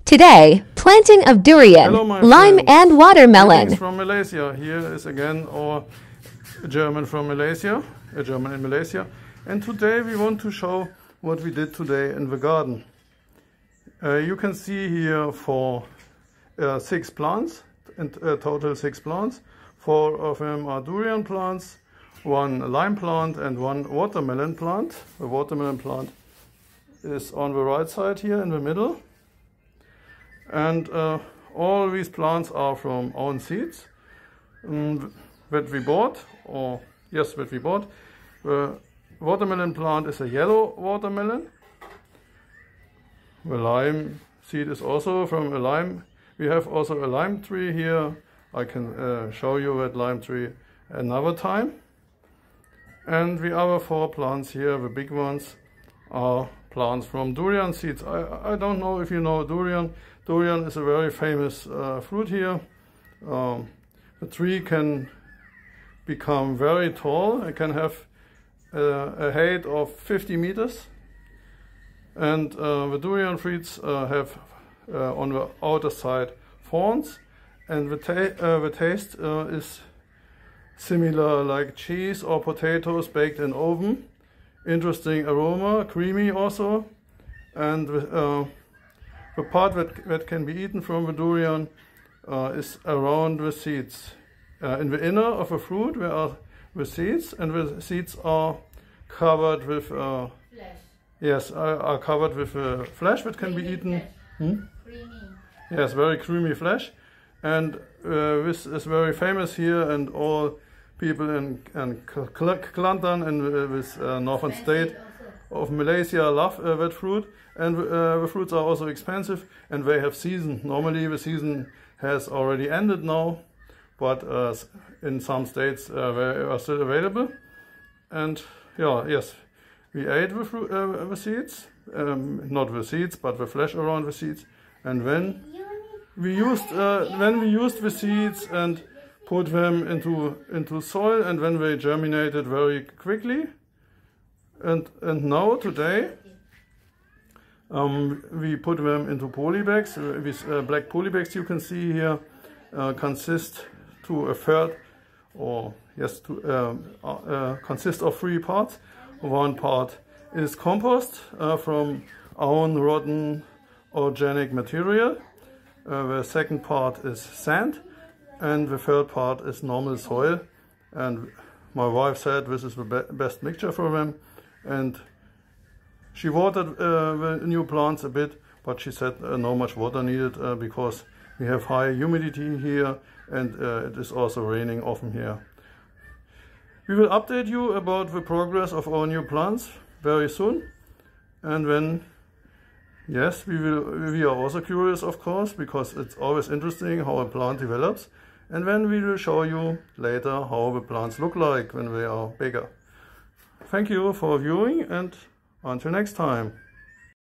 Today, planting of durian, Hello, my lime friends. and watermelon. Greetings from Malaysia. Here is again our German from Malaysia, a German in Malaysia. And today we want to show what we did today in the garden. You can see here six plants, total 6 plants. 4 of them are durian plants, 1 lime plant and 1 watermelon plant. The watermelon plant is on the right side here in the middle. And all these plants are from own seeds that we bought, that we bought. The watermelon plant is a yellow watermelon. The lime seed is also from a lime. We have also a lime tree here. I can show you that lime tree another time. And the other 4 plants here, the big ones, are plants from durian seeds. I don't know if you know durian. Durian is a very famous fruit here. The tree can become very tall. It can have a height of 50 meters. And the durian fruits have on the outer side thorns. And the taste is similar like cheese or potatoes baked in oven. Interesting aroma, creamy also. And the part that can be eaten from the durian is around the seeds. In the inner of the fruit there are the seeds, and the seeds are covered with flesh. Yes, are covered with flesh that can be eaten. Creamy. Yes, very creamy flesh. And this is very famous here, and all people in Kelantan and this northern state of Malaysia love that fruit. And the fruits are also expensive, and they have season. Normally the season has already ended now, but in some states they are still available. And yes, we ate the seeds, not the seeds, but the flesh around the seeds. And when we used the seeds and put them into soil, and when they germinated very quickly. And now today we put them into poly bags. These black poly bags you can see here consist to a third, consist of 3 parts. 1 part is compost from own rotten organic material. The second part is sand, and the third part is normal soil. And my wife said this is the best mixture for them. And she watered the new plants a bit, but she said no much water needed because we have high humidity here, and it is also raining often here. We will update you about the progress of our new plants very soon. And then, yes, we are also curious, of course, because it's always interesting how a plant develops. And then we will show you later how the plants look like when they are bigger. Thank you for viewing, and until next time.